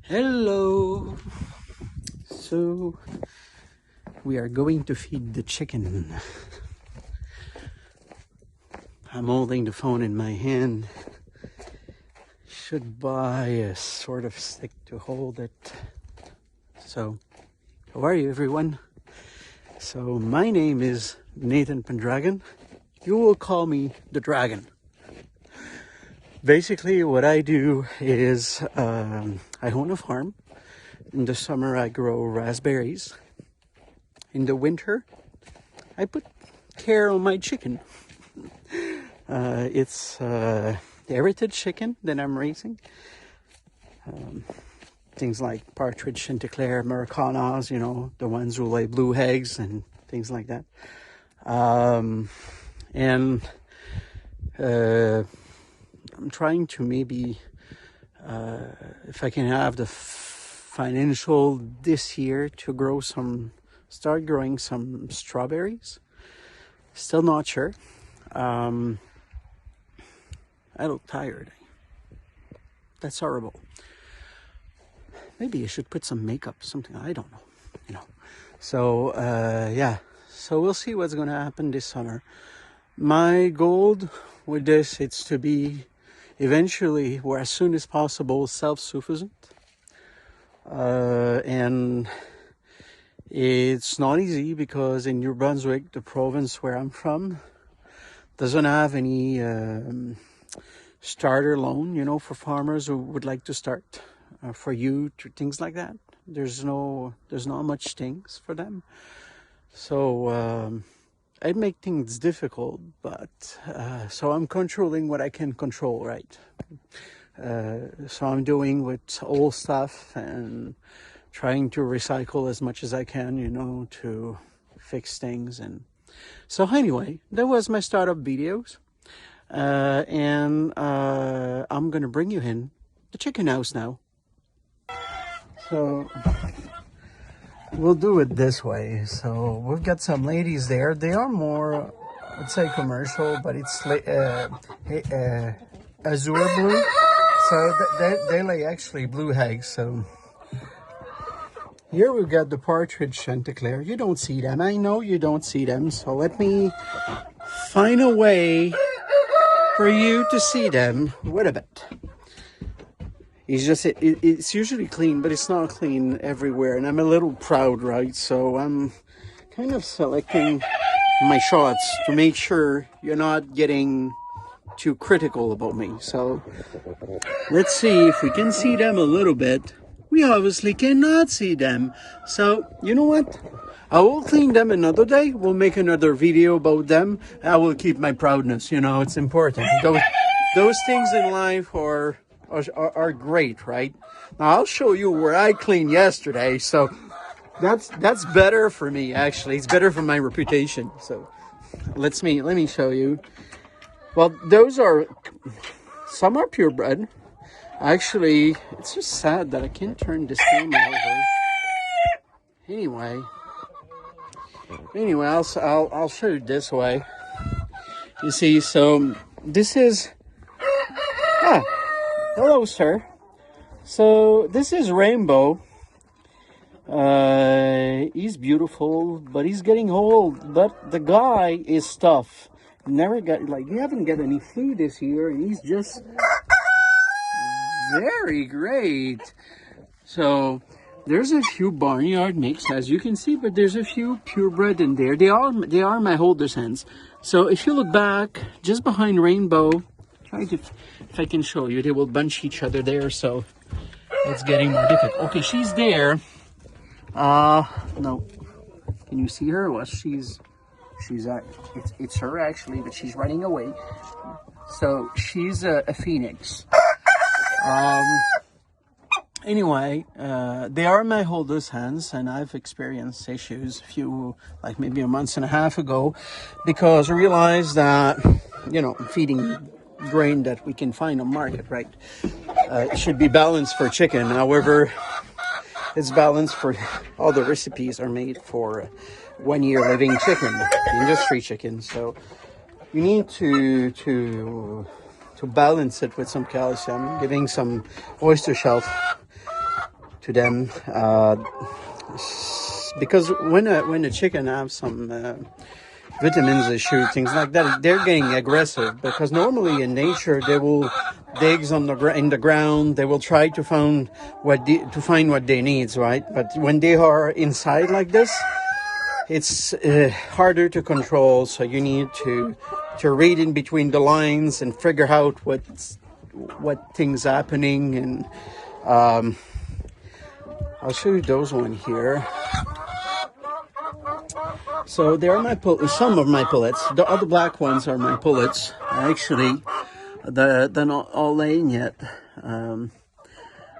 Hello. So we are going to feed the chicken. I'm holding the phone in my hand. Should buy a sort of stick to hold it. So, how are you, everyone? So my name is Nathan Pendragon. You will call me the Dragon. Basically, what I do is I own a farm. In the summer, I grow raspberries. In the winter, I put care on my chicken. It's heritage chicken that I'm raising. Things like partridge, chanticleer, Americanas, the ones who lay blue eggs and things like that. And I'm trying to maybe, if I can have the financial this year to start growing some strawberries. Still not sure. I look tired. That's horrible. Maybe I should put some makeup, something, I don't know, So, yeah. So we'll see what's going to happen this summer. My goal with this, it's to be eventually, or as soon as possible, self-sufficient. And it's not easy because in New Brunswick, the province where I'm from, doesn't have any starter loan, for farmers who would like to start, for youth, things like that. There's not much things for them. So I'd make things difficult, but so I'm controlling what I can control, right? So I'm doing with old stuff and trying to recycle as much as I can, to fix things. And so anyway, that was my startup videos. And I'm going to bring you in the chicken house now. So we'll do it this way. So we've got some ladies there. They are more, I'd say, commercial, but it's azure blue. So they lay actually blue eggs. So here we've got the partridge chanticleer. You don't see them. I know you don't see them. So let me find a way for you to see them. Wait a bit. It's usually clean, but it's not clean everywhere. And I'm a little proud, right? So I'm kind of selecting my shots to make sure you're not getting too critical about me. So let's see if we can see them a little bit. We obviously cannot see them. So you know what? I will clean them another day. We'll make another video about them. I will keep my proudness. It's important. Those things in life are great, right? Now I'll show you where I cleaned yesterday. So that's better for me, actually. It's better for my reputation. So let me show you. Well, some are purebred. Actually, it's just sad that I can't turn this camera over. Anyway, I'll show you this way. You see, so this is, hello, sir. So this is Rainbow. He's beautiful, but he's getting old. But the guy is tough. You haven't got any flu this year, and he's just very great. So there's a few barnyard mix, as you can see, but there's a few purebred in there. They are my holder's hens. So if you look back, just behind Rainbow, if I can show you, they will bunch each other there. So it's getting more difficult. Okay, she's there. No, can you see her? Well, it's her actually, but she's running away. So she's a phoenix. Anyway, they are my holder's hens, and I've experienced issues maybe a month and a half ago, because I realized that, feeding grain that we can find on market, right? It should be balanced for chicken. However, it's balanced for all the recipes are made for 1 year living chicken, industry chicken. So you need to balance it with some calcium, giving some oyster shells to them, because when a chicken have some vitamins issue, things like that, they're getting aggressive, because normally in nature they will digs on in the ground, they will try to find what they need, right? But when they are inside like this, it's harder to control, so you need to read in between the lines and figure out what things happening. And I'll show you those one here. So there are some of my pullets. The other black ones are my pullets. Actually, they're not all laying yet.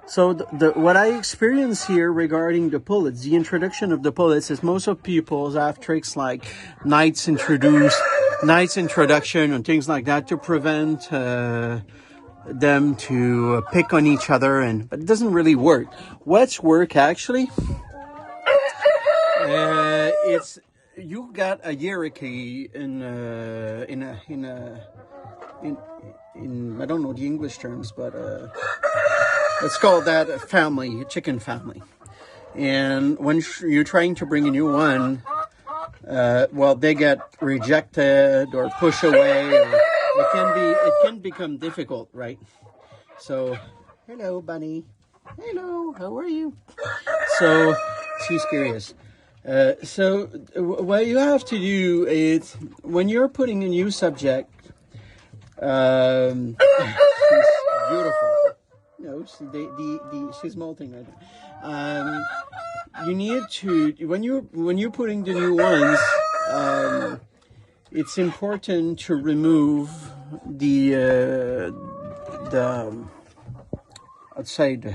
So what I experience here regarding the pullets, the introduction of the pullets, is most of people have tricks like Knight's introduction and things like that to prevent them to pick on each other, but it doesn't really work. What's work actually? It's you got a hierarchy in I don't know the English terms, but let's call that a family, a chicken family. And when you're trying to bring a new one, well, they get rejected or pushed away. Or it can become difficult, right? So, hello, bunny. Hello, how are you? So, she's curious. So, what you have to do is, when you're putting a new subject, she's beautiful. No, she's molting right now. You need to, when you're putting the new ones, it's important to remove the outside.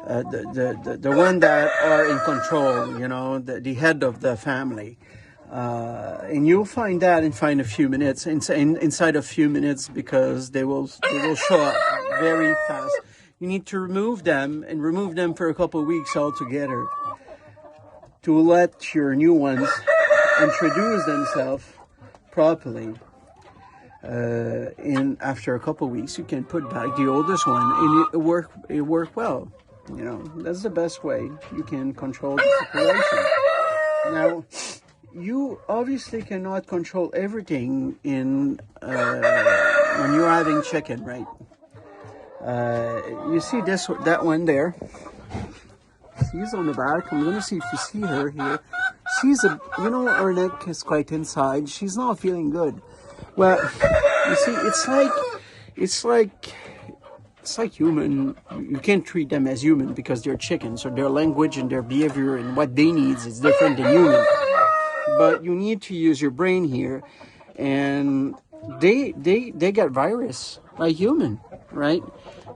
The one that are in control, the head of the family, and you'll find that inside a few minutes. Inside a few minutes, because they will show up very fast. You need to remove them for a couple of weeks altogether to let your new ones introduce themselves properly. And after a couple of weeks, you can put back the oldest one, and it worked well. That's the best way you can control the situation. Now, you obviously cannot control everything when you're having chicken, right? You see that one there? She's on the back. I'm gonna see if you see her here. She's her neck is quite inside. She's not feeling good. Well, you see, it's like human. You can't treat them as human because they're chickens, so their language and their behavior and what they need is different than human. But you need to use your brain here, and they get virus like human, right?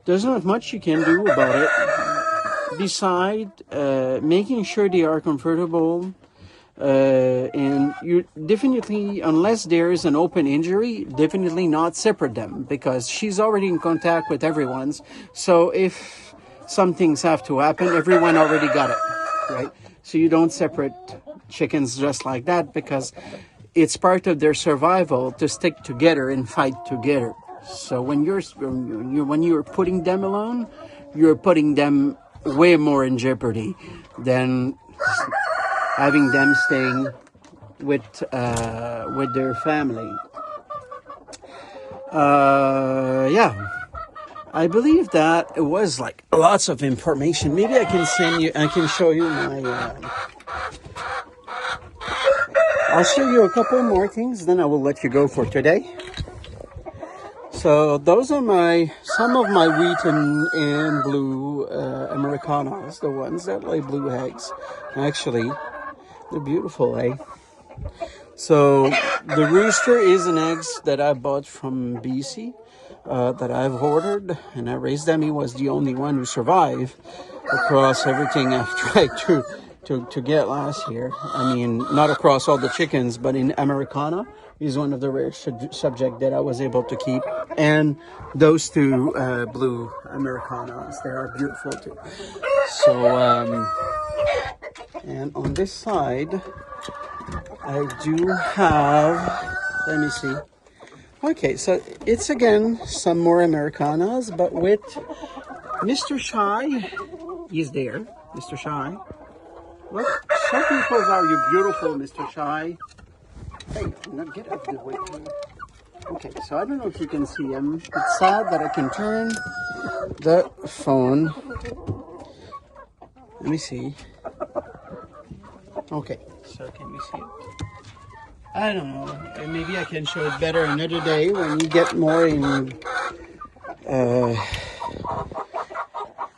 There's not much you can do about it besides making sure they are comfortable. And you definitely, unless there is an open injury, definitely not separate them, because she's already in contact with everyone's. So if some things have to happen, everyone already got it, right? So you don't separate chickens just like that, because it's part of their survival to stick together and fight together. So when you're putting them alone, you're putting them way more in jeopardy than having them staying with their family. Yeah, I believe that it was like lots of information. Maybe I can show you my. I'll show you a couple more things, then I will let you go for today. So those are some of my wheat and blue Americanas, the ones that lay blue eggs. Actually, they're beautiful, eh? So the rooster is an eggs that I bought from BC, that I've ordered, and I raised them. He was the only one who survived across everything I've tried to get last year. I mean, not across all the chickens, but in Americana. He's one of the rare subject that I was able to keep. And those two blue Americanas, they are beautiful too. So, and on this side, I do have, let me see. Okay, so it's again some more Americanas, but with Mr. Shy He's there, Mr. Shy. Look, some people are you beautiful, Mr. Shy. Hey, now get out of the way. Okay, so I don't know if you can see him. It's sad that I can turn the phone. Let me see. Okay, so can we see it? I don't know. Maybe I can show it better another day when you get more in.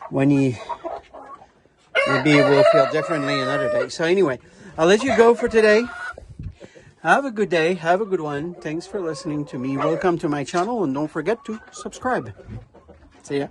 When you maybe you will feel differently another day. So anyway, I'll let you go for today. Have a good day. Have a good one. Thanks for listening to me. Welcome to my channel, and don't forget to subscribe. See ya.